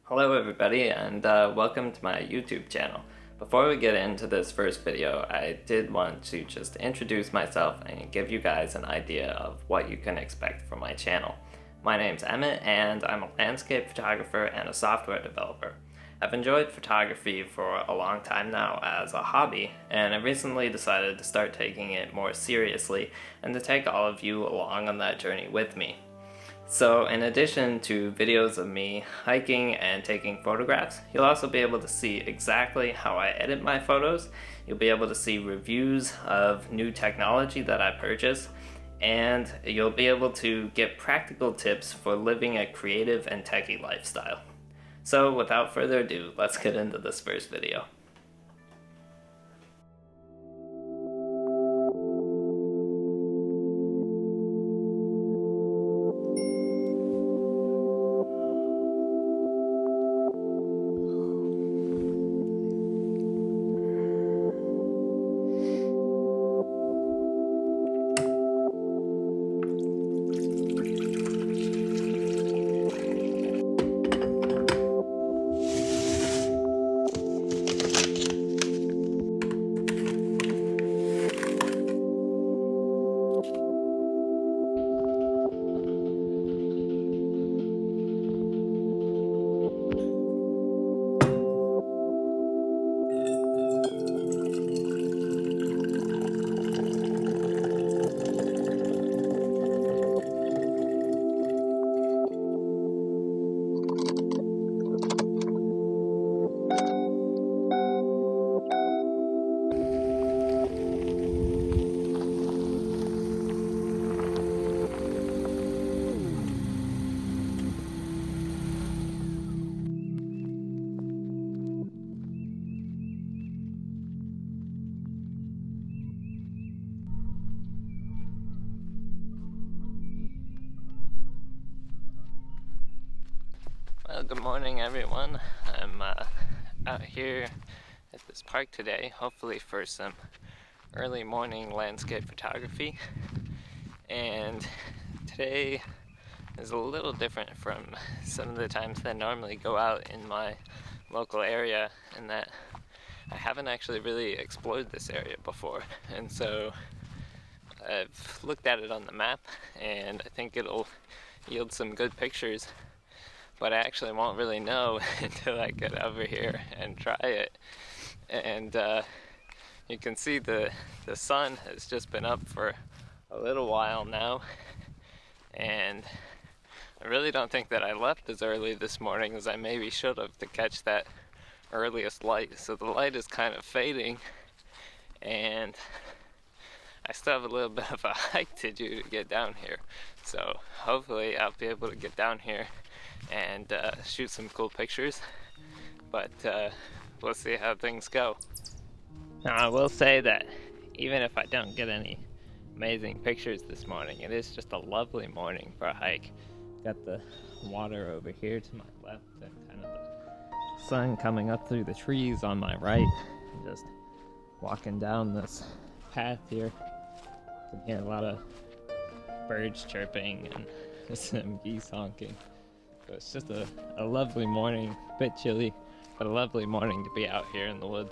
Hello everybody, and welcome to my YouTube channel. Before we get into this first video, I did want to just introduce myself and give you guys an idea of what you can expect from my channel. My name's Emmett, and I'm a landscape photographer and a software developer. I've enjoyed photography for a long time now as a hobby, and I recently decided to start taking it more seriously and to take all of you along on that journey with me. So in addition to videos of me hiking and taking photographs, you'll also be able to see exactly how I edit my photos. You'll be able to see reviews of new technology that I purchase, and you'll be able to get practical tips for living a creative and techie lifestyle. So without further ado, let's get into this first video. Well, good morning everyone. I'm out here at this park today, hopefully for some early morning landscape photography. And today is a little different from some of the times that I normally go out in my local area, in that I haven't actually really explored this area before. And so I've looked at it on the map, and I think it'll yield some good pictures. But I actually won't really know until I get over here and try it. And you can see the sun has just been up for a little while now, and I really don't think that I left as early this morning as I maybe should have to catch that earliest light. So the light is kind of fading, and I still have a little bit of a hike to do to get down here. So hopefully I'll be able to get down here and shoot some cool pictures, but we'll see how things go. Now, I will say that even if I don't get any amazing pictures this morning, it is just a lovely morning for a hike. Got the water over here to my left and kind of the sun coming up through the trees on my right. I'm just walking down this path here. You can hear a lot of birds chirping and some geese honking. So it's just a lovely morning, a bit chilly, but a lovely morning to be out here in the woods.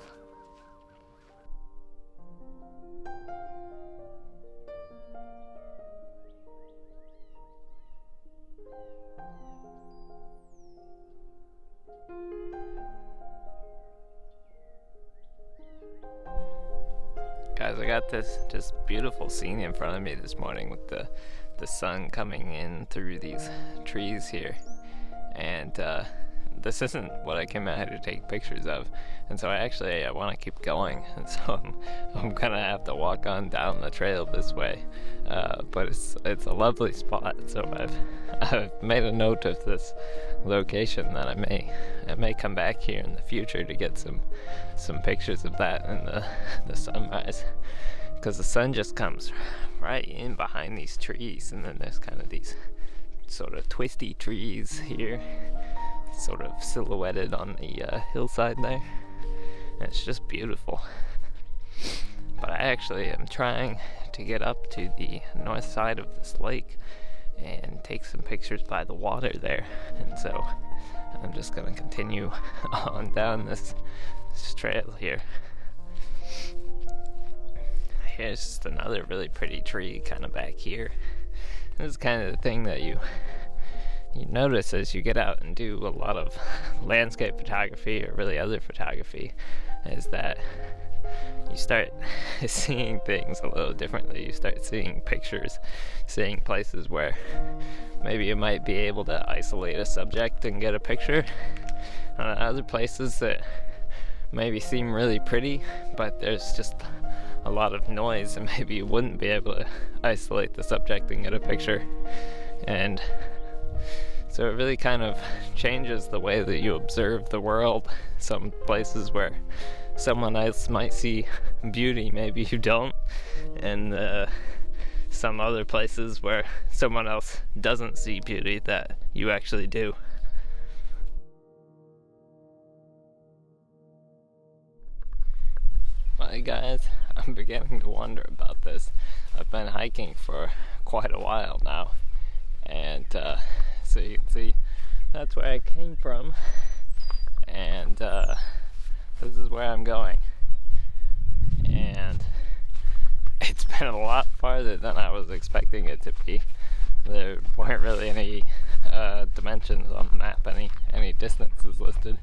Guys, I got this just beautiful scene in front of me this morning with the sun coming in through these trees here. And this isn't what I came out here to take pictures of, and so I want to keep going, and so I'm gonna have to walk on down the trail this way, but it's a lovely spot. So I've made a note of this location that I may come back here in the future to get some pictures of that in the sunrise, because the sun just comes right in behind these trees, and then there's kind of these sort of twisty trees here, sort of silhouetted on the hillside there, and it's just beautiful. But I actually am trying to get up to the north side of this lake and take some pictures by the water there, and so I'm just gonna continue on down this trail here. Here's just another really pretty tree kind of back here. This is kind of the thing that you notice as you get out and do a lot of landscape photography or really other photography, is that you start seeing things a little differently. You start seeing pictures, seeing places where maybe you might be able to isolate a subject and get a picture. Other places that maybe seem really pretty, but there's just a lot of noise and maybe you wouldn't be able to isolate the subject and get a picture. And so it really kind of changes the way that you observe the world. Some places where someone else might see beauty, maybe you don't, and some other places where someone else doesn't see beauty that you actually do. Well, hey guys, I'm beginning to wonder about this. I've been hiking for quite a while now, and so you can see that's where I came from, and this is where I'm going. And it's been a lot farther than I was expecting it to be. There weren't really any dimensions on the map, any distances listed,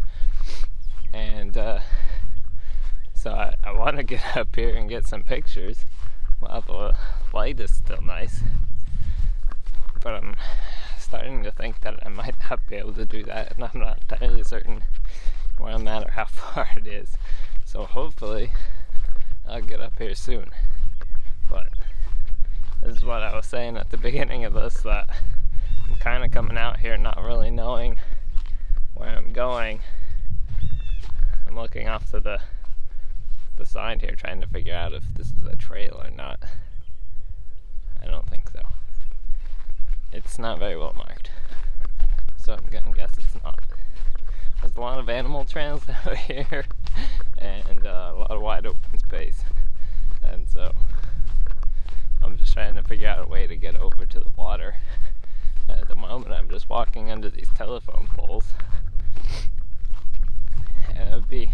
and so I want to get up here and get some pictures while the light is still nice, but I'm starting to think that I might not be able to do that, and I'm not entirely certain where I'm at or how far it is. So hopefully I'll get up here soon. But this is what I was saying at the beginning of this, that I'm kind of coming out here not really knowing where I'm going. I'm looking off to the side here trying to figure out if this is a trail or not. I don't think so. It's not very well marked, so I'm gonna guess it's not. There's a lot of animal trails out here and a lot of wide open space, and so I'm just trying to figure out a way to get over to the water. At the moment I'm just walking under these telephone poles, and it would be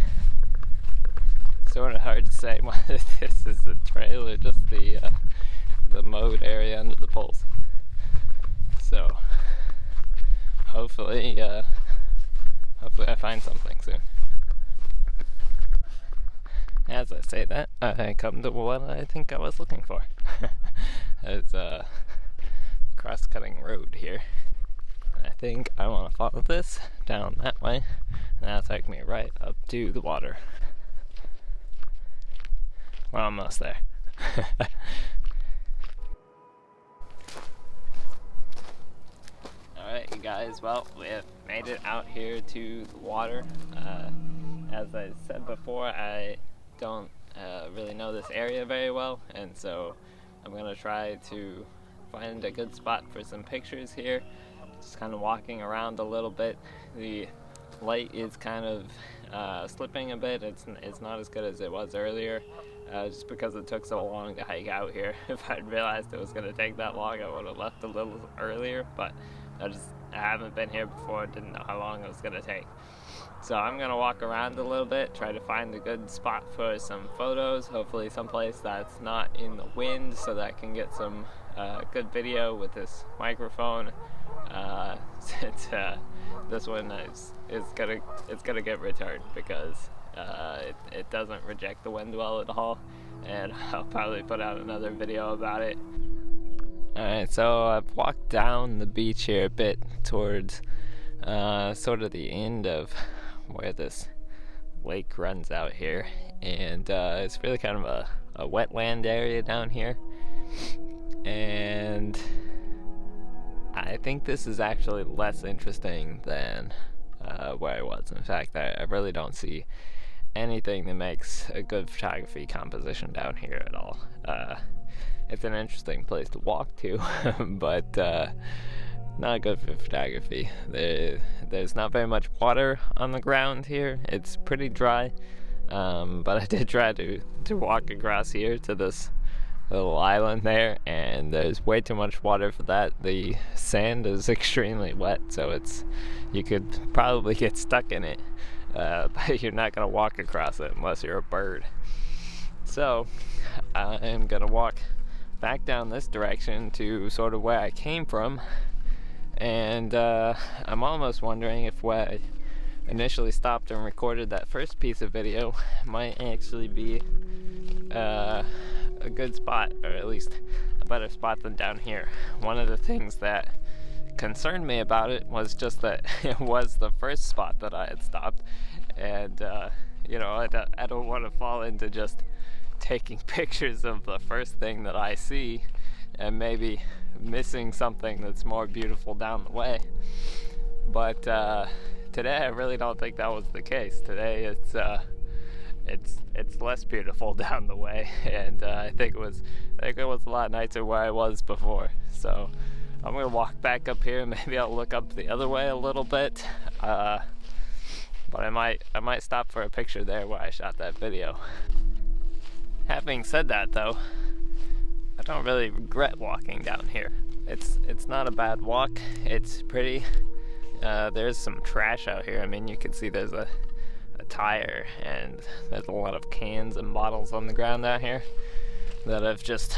sort of hard to say whether this is a trail or just the mowed area under the poles. So hopefully I find something soon. As I say that, I come to what I think I was looking for. There's a cross-cutting road here. I think I want to follow this down that way, and that'll take me right up to the water. We're almost there. Alright, you guys, well, we have made it out here to the water. As I said before, I don't really know this area very well, and so I'm going to try to find a good spot for some pictures here. Just kind of walking around a little bit. The light is kind of slipping a bit. It's not as good as it was earlier, just because it took so long to hike out here. If I'd realized it was going to take that long, I would have left a little earlier, but I haven't been here before, didn't know how long it was going to take. So I'm going to walk around a little bit, try to find a good spot for some photos, hopefully someplace that's not in the wind so that I can get some good video with this microphone. Since this one is gonna get returned because it doesn't reject the wind well at all, and I'll probably put out another video about it. Alright, so I've walked down the beach here a bit towards sort of the end of where this lake runs out here, and it's really kind of a wetland area down here, and I think this is actually less interesting than where I was. In fact, I really don't see anything that makes a good photography composition down here at all. It's an interesting place to walk to, but not good for photography. There's not very much water on the ground here. It's pretty dry, but I did try to walk across here to this little island there, and there's way too much water for that. The sand is extremely wet, so you could probably get stuck in it, but you're not gonna walk across it unless you're a bird. So I'm gonna walk back down this direction to sort of where I came from, and I'm almost wondering if where I initially stopped and recorded that first piece of video might actually be a good spot, or at least a better spot than down here. One of the things that concerned me about it was just that it was the first spot that I had stopped, and I don't want to fall into just taking pictures of the first thing that I see and maybe missing something that's more beautiful down the way. But today I really don't think that was the case. Today it's less beautiful down the way, and I think it was a lot nicer where I was before. So I'm gonna walk back up here. Maybe I'll look up the other way a little bit, but I might stop for a picture there where I shot that video. Having said that, though, I don't really regret walking down here. It's not a bad walk. It's pretty. There's some trash out here. I mean, you can see there's a tire, and there's a lot of cans and bottles on the ground out here that have just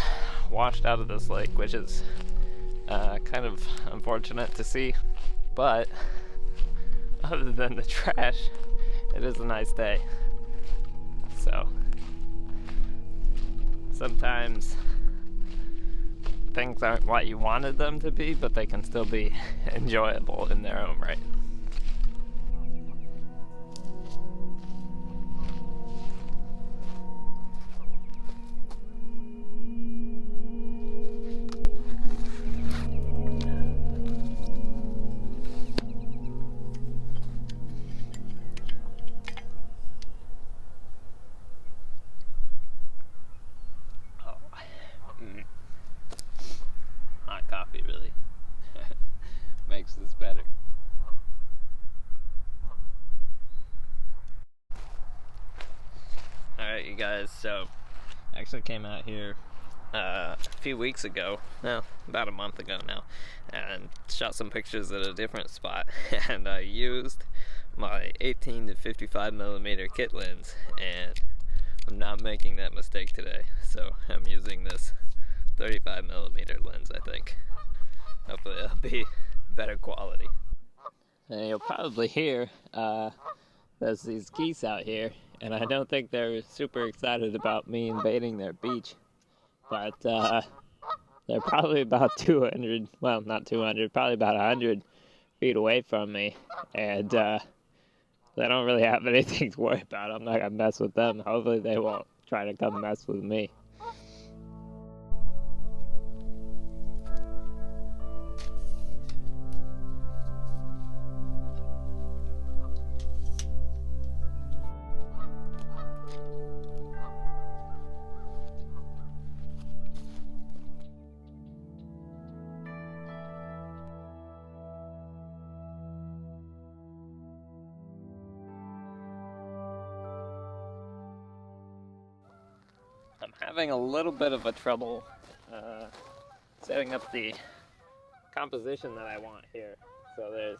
washed out of this lake, which is kind of unfortunate to see. But other than the trash, it is a nice day. So sometimes things aren't what you wanted them to be, but they can still be enjoyable in their own right. Hot coffee really makes this better. Alright, you guys, so I actually came out here a few weeks ago, no, about a month ago now, and shot some pictures at a different spot, and I used my 18 to 55 millimeter kit lens, and I'm not making that mistake today, so I'm using this 35 millimeter lens, I think. Hopefully it'll be better quality. And you'll probably hear there's these geese out here, and I don't think they're super excited about me invading their beach, but they're probably about 200, well, not 200, probably about 100 feet away from me, and they don't really have anything to worry about. I'm not gonna mess with them. Hopefully they won't try to come mess with me. I'm having a little bit of a trouble setting up the composition that I want here. So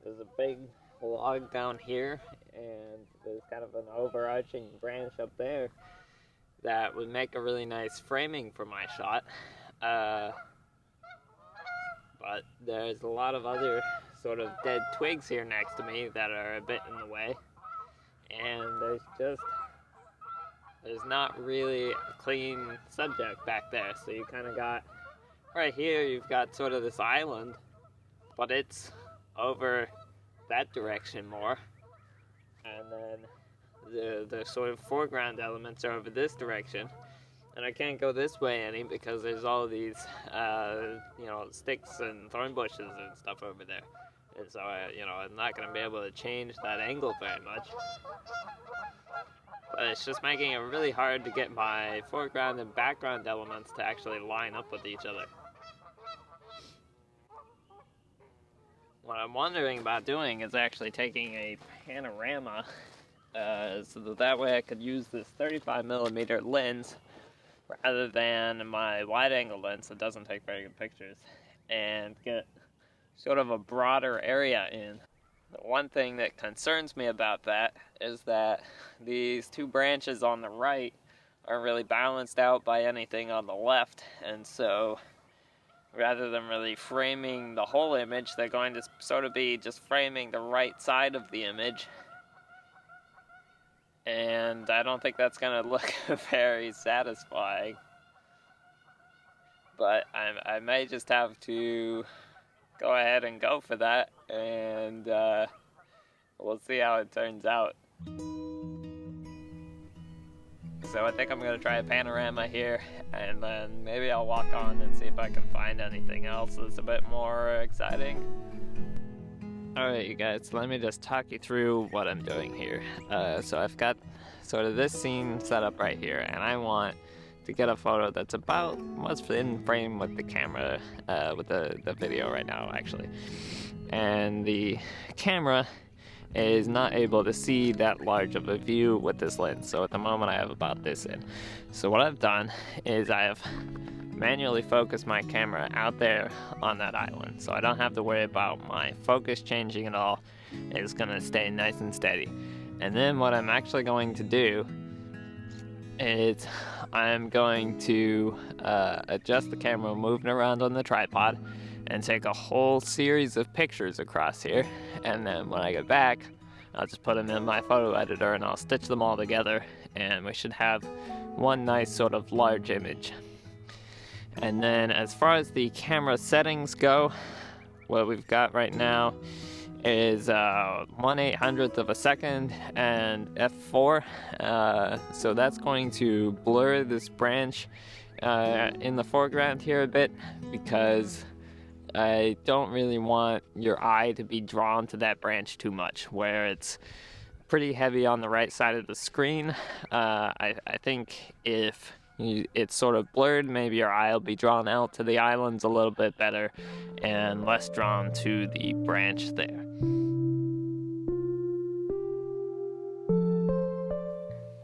there's a big log down here, and there's kind of an overarching branch up there that would make a really nice framing for my shot. But there's a lot of other sort of dead twigs here next to me that are a bit in the way, and there's not really a clean subject back there. So you kind of got, right here, you've got sort of this island, but it's over that direction more. And then the sort of foreground elements are over this direction. And I can't go this way any because there's all these, sticks and thorn bushes and stuff over there. And so, I'm not going to be able to change that angle very much. But it's just making it really hard to get my foreground and background elements to actually line up with each other. What I'm wondering about doing is actually taking a panorama, so that way I could use this 35mm lens rather than my wide angle lens that doesn't take very good pictures, and get sort of a broader area in. The one thing that concerns me about that is that these two branches on the right aren't really balanced out by anything on the left, and so rather than really framing the whole image, they're going to sort of be just framing the right side of the image, and I don't think that's going to look very satisfying. But I may just have to go ahead and go for that, and we'll see how it turns out. So I think I'm going to try a panorama here, and then maybe I'll walk on and see if I can find anything else that's a bit more exciting. Alright you guys, let me just talk you through what I'm doing here. So I've got sort of this scene set up right here, and I want to get a photo that's about what's in frame with the camera, with the video right now actually. And the camera is not able to see that large of a view with this lens, so at the moment I have about this in. So what I've done is I have manually focused my camera out there on that island, so I don't have to worry about my focus changing at all. It's gonna stay nice and steady. And then what I'm actually going to do is I'm going to adjust the camera moving around on the tripod and take a whole series of pictures across here, and then when I get back I'll just put them in my photo editor and I'll stitch them all together, and we should have one nice sort of large image. And then as far as the camera settings go, what we've got right now is 1/800th of a second and f4, so that's going to blur this branch in the foreground here a bit, because I don't really want your eye to be drawn to that branch too much, where it's pretty heavy on the right side of the screen. I think if it's sort of blurred, maybe your eye will be drawn out to the islands a little bit better and less drawn to the branch there.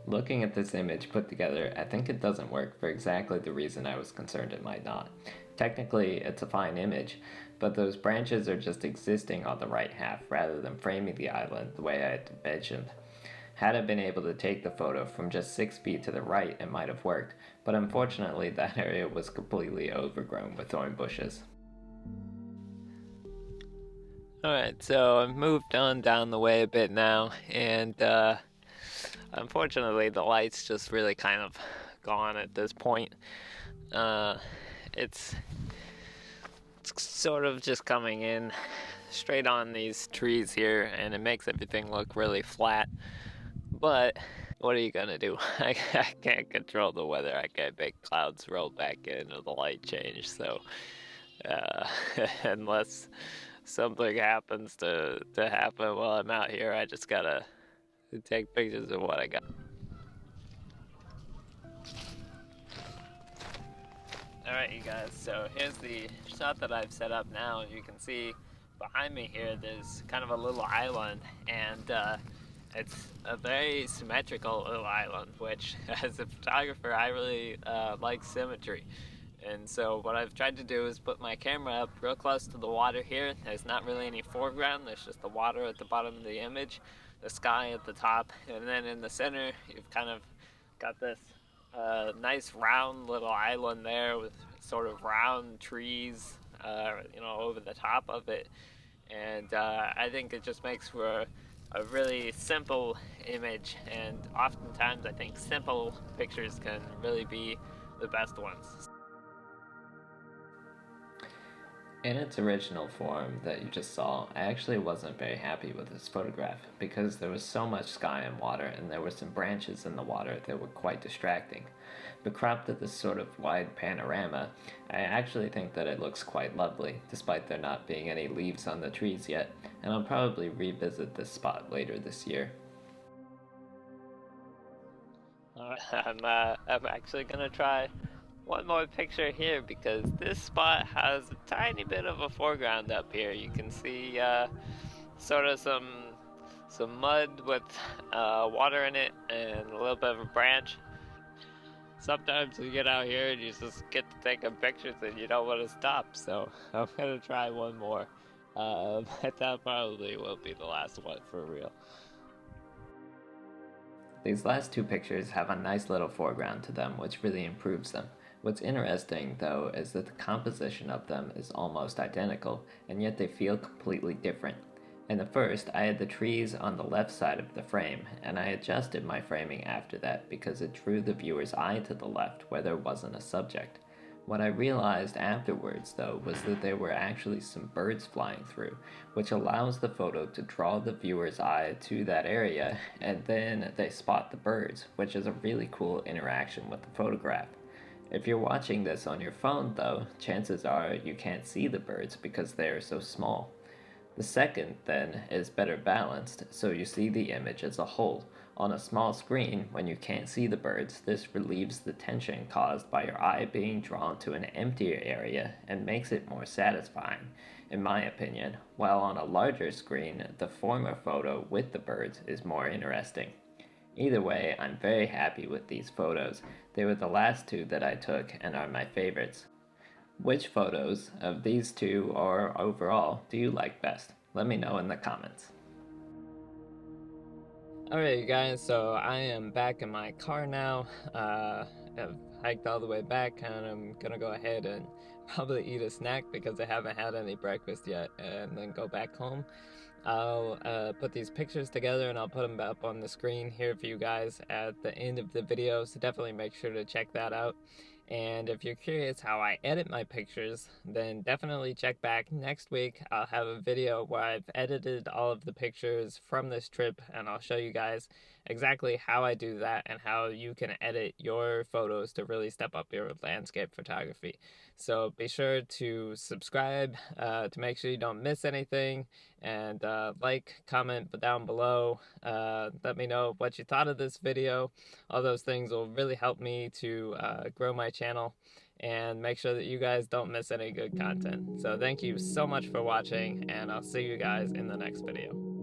Looking at this image put together, I think it doesn't work for exactly the reason I was concerned it might not. Technically, it's a fine image, but those branches are just existing on the right half rather than framing the island the way I had envisioned. Had I been able to take the photo from just 6 feet to the right, it might have worked, but unfortunately that area was completely overgrown with thorn bushes. Alright, so I've moved on down the way a bit now, and unfortunately the light's just really kind of gone at this point. It's sort of just coming in straight on these trees here, and it makes everything look really flat. But what are you gonna do? I can't control the weather. I can't make clouds roll back in or the light change. So unless something happens to happen while I'm out here, I just gotta take pictures of what I got. Alright you guys, so here's the shot that I've set up now. You can see behind me here there's kind of a little island, and it's a very symmetrical little island, which as a photographer I really like symmetry. And so what I've tried to do is put my camera up real close to the water here. There's not really any foreground, there's just the water at the bottom of the image, the sky at the top, and then in the center you've kind of got this nice round little island there with sort of round trees over the top of it, and I think it just makes for a really simple image, and oftentimes I think simple pictures can really be the best ones. In its original form that you just saw, I actually wasn't very happy with this photograph because there was so much sky and water, and there were some branches in the water that were quite distracting. But cropped to this sort of wide panorama, I actually think that it looks quite lovely, despite there not being any leaves on the trees yet, and I'll probably revisit this spot later this year. I'm actually gonna try one more picture here, because this spot has a tiny bit of a foreground up here. You can see sort of some mud with water in it and a little bit of a branch. sometimes you get out here and you just get to taking pictures and you don't want to stop. So I'm gonna try one more, but that probably will be the last one for real. These last two pictures have a nice little foreground to them, which really improves them. What's interesting, though, is that the composition of them is almost identical, and yet they feel completely different. In the first, I had the trees on the left side of the frame, and I adjusted my framing after that because it drew the viewer's eye to the left where there wasn't a subject. What I realized afterwards, though, was that there were actually some birds flying through, which allows the photo to draw the viewer's eye to that area, and then they spot the birds, which is a really cool interaction with the photograph. If you're watching this on your phone, though, chances are you can't see the birds because they are so small. The second, then, is better balanced, so you see the image as a whole. On a small screen, when you can't see the birds, this relieves the tension caused by your eye being drawn to an emptier area and makes it more satisfying, in my opinion, while on a larger screen, the former photo with the birds is more interesting. Either way, I'm very happy with these photos. They were the last two that I took and are my favorites. Which photos of these two or overall do you like best? Let me know in the comments. Alright, you guys, so I am back in my car now. I've hiked all the way back, and I'm gonna go ahead and probably eat a snack because I haven't had any breakfast yet, and then go back home. I'll put these pictures together and I'll put them up on the screen here for you guys at the end of the video, so definitely make sure to check that out. And if you're curious how I edit my pictures, then definitely check back next week. I'll have a video where I've edited all of the pictures from this trip, and I'll show you guys exactly how I do that and how you can edit your photos to really step up your landscape photography. So be sure to subscribe to make sure you don't miss anything, and like, comment down below. Let me know what you thought of this video. All those things will really help me to grow my channel and make sure that you guys don't miss any good content. So thank you so much for watching, and I'll see you guys in the next video.